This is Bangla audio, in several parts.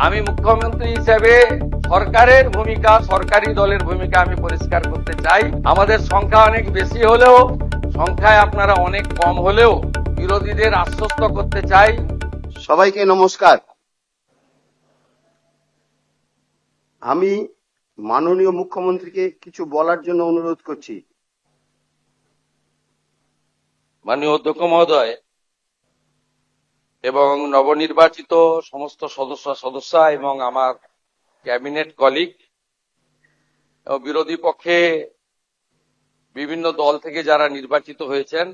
আমি মুখ্যমন্ত্রী হিসেবে সরকারের ভূমিকা, সরকারি দলের ভূমিকা আমি পরিষ্কার করতে চাই। আমাদের সংখ্যা অনেক বেশি হলেও, সংখ্যায় আপনারা অনেক কম হলেও বিরোধীদের আশ্বস্ত করতে চাই। সবাইকে নমস্কার। আমি মাননীয় মুখ্যমন্ত্রীকে কিছু বলার জন্য অনুরোধ করছি। মাননীয় অধ্যক্ষ মহোদয় এবং নবনির্বাচিত সমস্ত সদস্যা এবং আমার ক্যাবিনেট কলিগ এবং বিরোধী পক্ষে বিভিন্ন দল থেকে যারা নির্বাচিত হয়েছেন,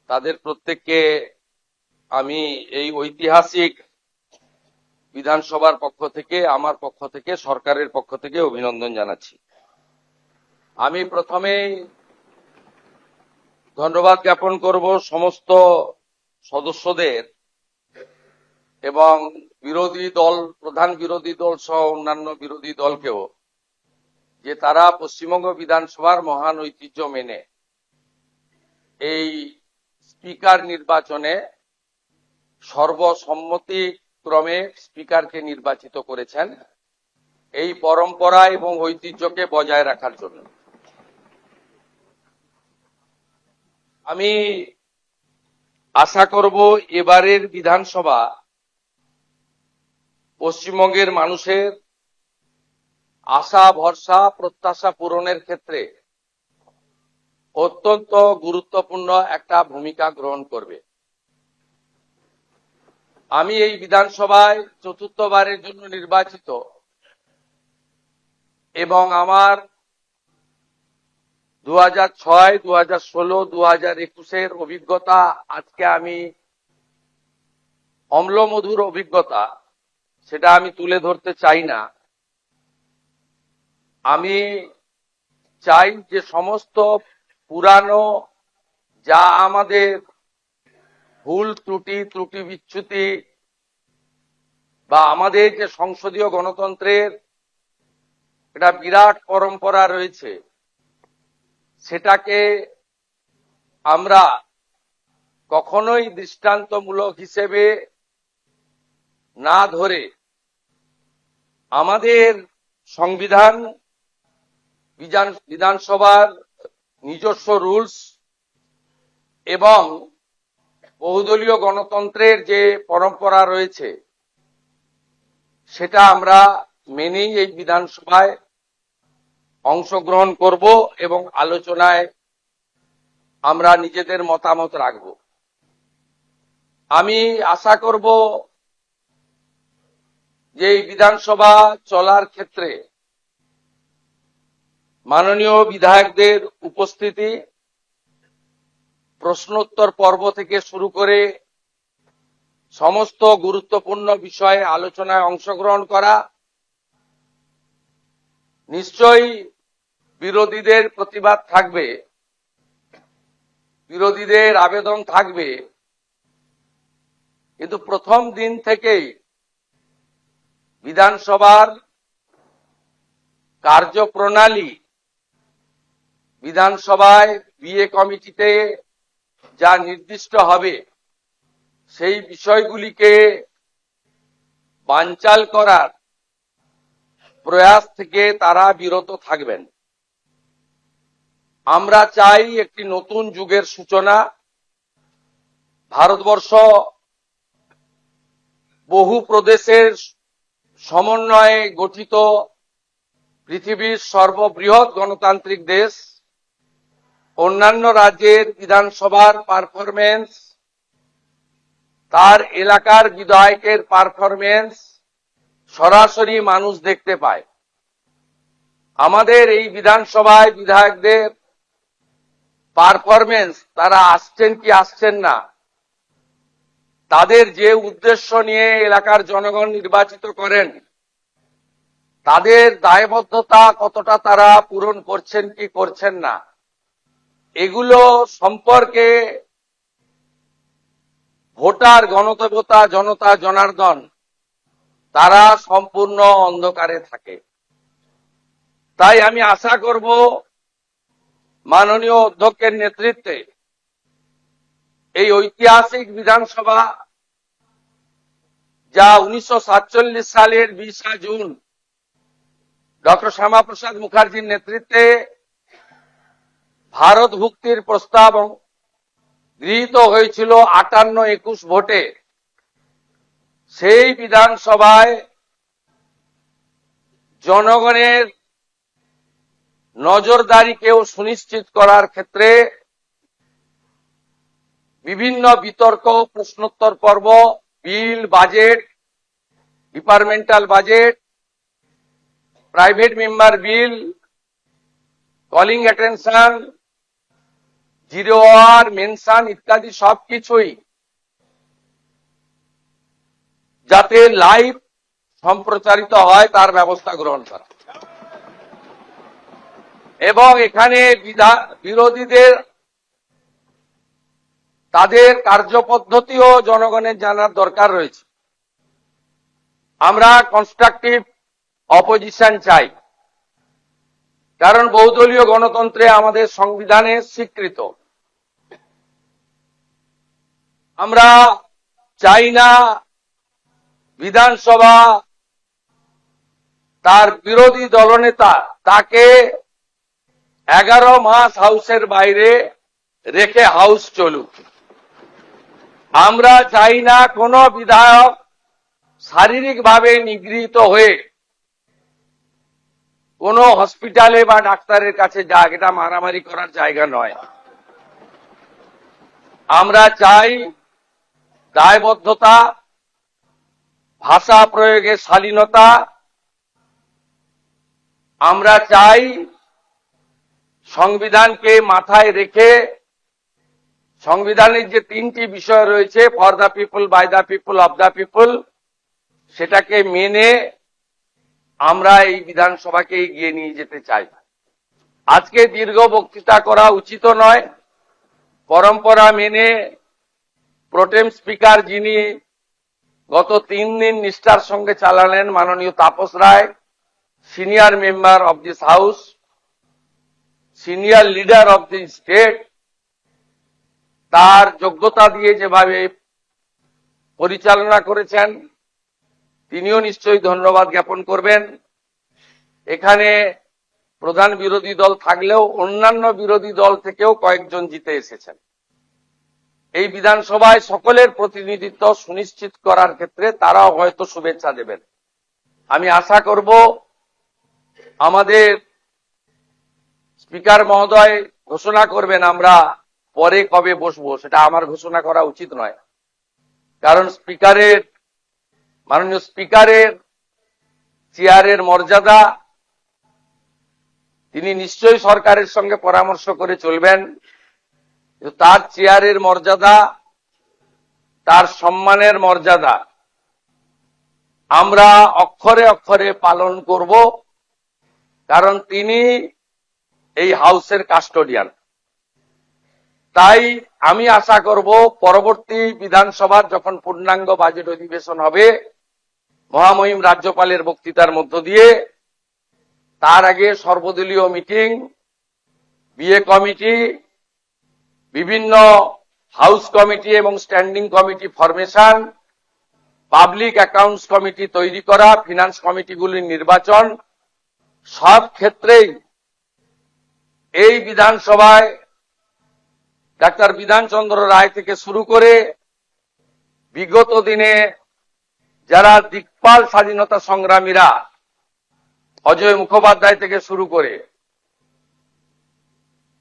তাদের প্রত্যেককে আমি এই ঐতিহাসিক বিধানসভার পক্ষ থেকে, আমার পক্ষ থেকে, সরকারের পক্ষ থেকে অভিনন্দন জানাচ্ছি। আমি প্রথমেই ধন্যবাদ জ্ঞাপন করব সমস্ত সদস্যদের এবং বিরোধী দল, প্রধান বিরোধী দল সহ অন্যান্য বিরোধী দলকেও, যে তারা পশ্চিমবঙ্গ বিধানসভার মহান ঐতিহ্য মেনে এই স্পিকার নির্বাচনে সর্বসম্মতিক্রমে স্পিকারকে নির্বাচিত করেছেন, এই পরম্পরা এবং ঐতিহ্যকে বজায় রাখার জন্য। আমি আশা করব এবারের বিধানসভা পশ্চিমবঙ্গের মানুষের আশা, ভরসা, প্রত্যাশা পূরণের ক্ষেত্রে অত্যন্ত গুরুত্বপূর্ণ একটা ভূমিকা গ্রহণ করবে। আমি এই বিধানসভায় চতুর্থবারের জন্য নির্বাচিত এবং আমার 2006, 2016, 2021 অভিজ্ঞতা, আজকে আমি অম্লমধুর অভিজ্ঞতা, সেটা আমি তুলে ধরতে চাই না। আমি চাই যে সমস্ত পুরানো যা আমাদের ভুল ত্রুটি বিচ্যুতি বা আমাদের যে সংসদীয় গণতন্ত্রের একটা বিরাট পরম্পরা রয়েছে, সেটাকে আমরা কখনোই দৃষ্টান্তমূলক হিসেবে না ধরে আমাদের সংবিধান, বিধানসভার নিজস্ব রুলস এবং বহুদলীয় গণতন্ত্রের যে পরম্পরা রয়েছে, সেটা আমরা মেনেই এই বিধানসভায় অংশগ্রহণ করব এবং আলোচনায় আমরা নিজেদের মতামত রাখব। আমি আশা করব যে এই বিধানসভা চলার ক্ষেত্রে মাননীয় বিধায়কদের উপস্থিতি, প্রশ্নোত্তর পর্ব থেকে শুরু করে সমস্ত গুরুত্বপূর্ণ বিষয়ে আলোচনায় অংশগ্রহণ করা, নিশ্চয়ই বিরোধীদের প্রতিবাদ থাকবে, বিরোধীদের আবেদন থাকবে, কিন্তু প্রথম দিন থেকেই বিধানসভার কার্যপ্রণালী, বিধানসভায় বিএ কমিটিতে যা নির্দিষ্ট হবে সেই বিষয়গুলিকে বানচাল করার প্রয়াস থেকে তারা বিরত থাকবেন। আমরা চাই একটি নতুন যুগের সূচনা। ভারতবর্ষ বহু প্রদেশের সমন্বয়ে গঠিত পৃথিবীর সর্ববৃহৎ গণতান্ত্রিক দেশ। অন্যান্য রাজ্যের বিধানসভার পারফরমেন্স, তার এলাকার বিধায়কের পারফরমেন্স সরাসরি মানুষ দেখতে পায়। আমাদের এই বিধানসভায় বিধায়কদের পারফরমেন্স, তারা আসছেন কি আসছেন না, তাদের যে উদ্দেশ্য নিয়ে এলাকার জনগণ নির্বাচিত করেন, তাদের দায়বদ্ধতা কতটা তারা পূরণ করছেন কি করছেন না, এগুলো সম্পর্কে ভোটার, গণদেবতা, জনতা জনার্দন তারা সম্পূর্ণ অন্ধকারে থাকে। তাই আমি আশা করব মাননীয় অধ্যক্ষের নেতৃত্বে এই ঐতিহাসিক বিধানসভা যা 1947 সালের 20 জুন ডক্টর শ্যামাপ্রসাদ মুখার্জির নেতৃত্বে ভারত ভুক্তির প্রস্তাব গৃহীত হয়েছিল 58-21 ভোটে, সেই বিধানসভায় জনগণের নজরদারিকেও সুনিশ্চিত করার ক্ষেত্রে বিভিন্ন বিতর্ক, প্রশ্নোত্তর পর্ব, bill, budget, departmental budget, private member bill, calling attention, zero hour, mention ইত্যাদি সবকিছুই যাতে লাইভ সম্প্রচারিত হয় তার ব্যবস্থা গ্রহণ করা এবং এখানে বিরোধীদের তাদের কার্যপদ্ধতিও জনগণের জানার দরকার রয়েছে। আমরা কনস্ট্রাকটিভ অপোজিশন চাই, কারণ বহুদলীয় গণতন্ত্রে আমাদের সংবিধানে স্বীকৃত। আমরা চাই না বিধানসভা তার বিরোধী দলনেতা তাকে 11 মাস হাউসের বাইরে রেখে হাউস চলুক। আমরা চাই না কোন বিধায়ক শারীরিকভাবে নিগৃহীত হয়ে কোন হসপিটালে বা ডাক্তারের কাছে যাক, এটা মারামারি করার জায়গা নয়। আমরা চাই দায়বদ্ধতা, ভাষা প্রয়োগের শালীনতা। আমরা চাই সংবিধানকে মাথায় রেখে সংবিধানের যে 3টি বিষয় রয়েছে, for the people, by the people, of the people, সেটাকে মেনে আমরা এই বিধানসভাকে এগিয়ে নিয়ে যেতে চাই। আজকে দীর্ঘ বক্তৃতা করা উচিত নয়। পরম্পরা মেনে প্রোটেম স্পিকার যিনি গত 3 দিন নিষ্ঠার সঙ্গে চালালেন, মাননীয় Tapas Roy, senior member of this house, senior leader of the state, তার যোগ্যতা দিয়ে যেভাবে পরিচালনা করেছেন তিনিও নিশ্চয়ই ধন্যবাদ জ্ঞাপন করবেন। এখানে প্রধান বিরোধী দল থাকলেও অন্যান্য বিরোধী দল থেকেও কয়েকজন জিতে এসেছেন। এই বিধানসভায় সকলের প্রতিনিধিত্ব সুনিশ্চিত করার ক্ষেত্রে তারাও হয়তো শুভেচ্ছা দেবেন। আমি আশা করব আমাদের স্পিকার মহোদয় ঘোষণা করবেন আমরা পরে কবে বসবো, সেটা আমার ঘোষণা করা উচিত নয়, কারণ মাননীয় স্পিকারের চেয়ারের মর্যাদা, তিনি নিশ্চয়ই সরকারের সঙ্গে পরামর্শ করে চলবেন। তার চেয়ারের মর্যাদা, তার সম্মানের মর্যাদা আমরা অক্ষরে অক্ষরে পালন করব, কারণ তিনি এই হাউসের কাস্টোডিয়ান। তাই আমি আশা করব পরবর্তী বিধানসভার যখন পূর্ণাঙ্গ বাজেট অধিবেশন হবে, মহামহিম রাজ্যপালের বক্তৃতার মধ্য দিয়ে, তার আগে সর্বদলীয় মিটিং, বিএ কমিটি, বিভিন্ন হাউস কমিটি এবং standing committee formation, public accounts committee তৈরি করা, ফিনান্স কমিটিগুলির নির্বাচন, সব ক্ষেত্রেই এই বিধানসভায় ডাক্তার বিধানচন্দ্র রায় থেকে শুরু করে বিগত দিনে যারা দিকপাল স্বাধীনতা সংগ্রামীরা, অজয় মুখোপাধ্যায় থেকে শুরু করে,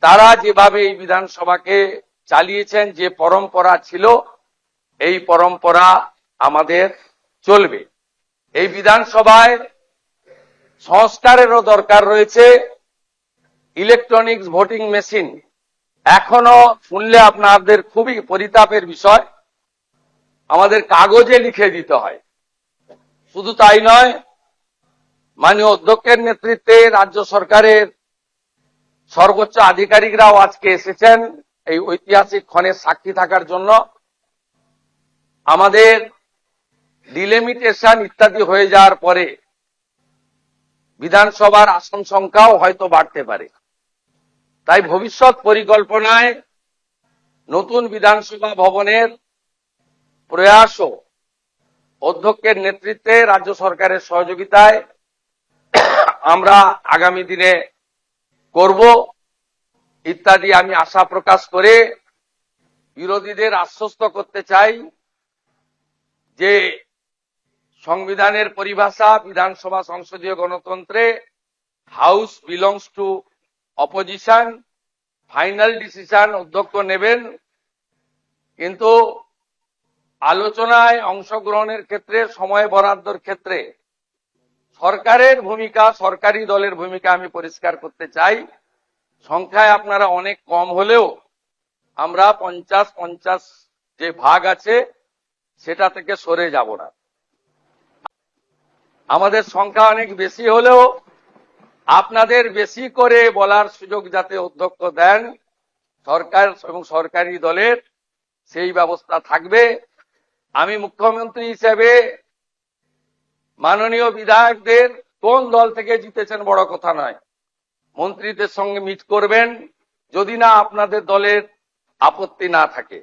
তারা যেভাবে এই বিধানসভাকে চালিয়েছেন, যে পরম্পরা ছিল, এই পরম্পরা আমাদের চলবে। এই বিধানসভায় সংস্কারেরও দরকার রয়েছে। ইলেকট্রনিক্স ভোটিং মেশিন এখনো শুনলে আপনাদের খুবই পরিতাপের বিষয়, আমাদের কাগজে লিখে দিতে হয়। শুধু তাই নয়, মাননীয় অধ্যক্ষের নেতৃত্বে রাজ্য সরকারের সর্বোচ্চ আধিকারিকরাও আজকে এসেছেন এই ঐতিহাসিক ক্ষণের সাক্ষী থাকার জন্য। আমাদের ডিলিমিটেশন ইত্যাদি হয়ে যাওয়ার পরে বিধানসভার আসন সংখ্যাও হয়তো বাড়তে পারে। তাই ভবিষ্যৎ পরিকল্পনায় নতুন বিধানসভা ভবনের প্রয়াসও অধ্যক্ষের নেতৃত্বে রাজ্য সরকারের সহযোগিতায় আমরা আগামী দিনে করব ইত্যাদি আমি আশা প্রকাশ করে বিরোধীদের আশ্বস্ত করতে চাই যে সংবিধানের পরিভাষা বিধানসভা সংসদীয় গণতন্ত্রে house belongs to opposition, final decision অধ্যক্ষ নেবেন, কিন্তু আলোচনায় অংশগ্রহণের ক্ষেত্রে সময় বরাদ্দর ক্ষেত্রে সরকারের ভূমিকা, সরকারি দলের ভূমিকা আমি পরিষ্কার করতে চাই। সংখ্যায় আপনারা অনেক কম হলেও আমরা 50-50 যে ভাগ আছে সেটা থেকে সরে যাব না। আমাদের সংখ্যা অনেক বেশি হলেও আপনাদের বেশি করে বলার সুযোগ যাতে অধ্যক্ষ দেন সরকার এবং সরকারি দলের, সেই ব্যবস্থা থাকবে। আমি মুখ্যমন্ত্রী হিসেবে মাননীয় বিধায়কদের কোন দল থেকে জিতেছেন বড় কথা নয়, মন্ত্রীদের সঙ্গে মিট করবেন, যদি না আপনাদের দলের আপত্তি না থাকে।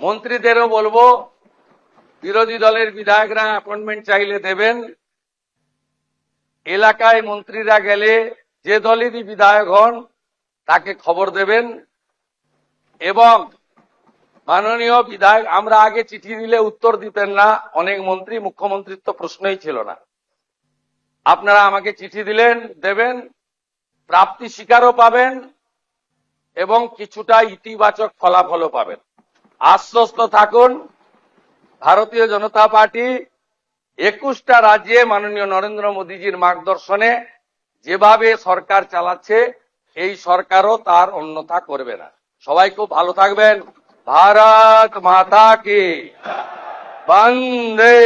মন্ত্রীদেরও বলবো বিরোধী দলের বিধায়করা অ্যাপয়েন্টমেন্ট চাইলে দেবেন, এলাকায় মন্ত্রীরা গেলে যে দলেরই বিধায়ক হন তাকে খবর দেবেন। এবং মাননীয় বিধায়ক, আমরা আগে চিঠি দিলে উত্তর দিতেন না অনেক মন্ত্রী, মুখ্যমন্ত্রীর তো প্রশ্নই ছিল না। আপনারা আমাকে চিঠি দিলেন, দেবেন, প্রাপ্তি স্বীকারও পাবেন এবং কিছুটা ইতিবাচক ফলাফলও পাবেন। আশ্বস্ত থাকুন, ভারতীয় জনতা পার্টি 21টা রাজ্যে মাননীয় নরেন্দ্র মোদীজির মার্গদর্শনে যেভাবে সরকার চালাচ্ছে এই সরকারও তার অন্যথা করবে না। সবাই খুব ভালো থাকবেন। ভারত মাতা কি বন্দে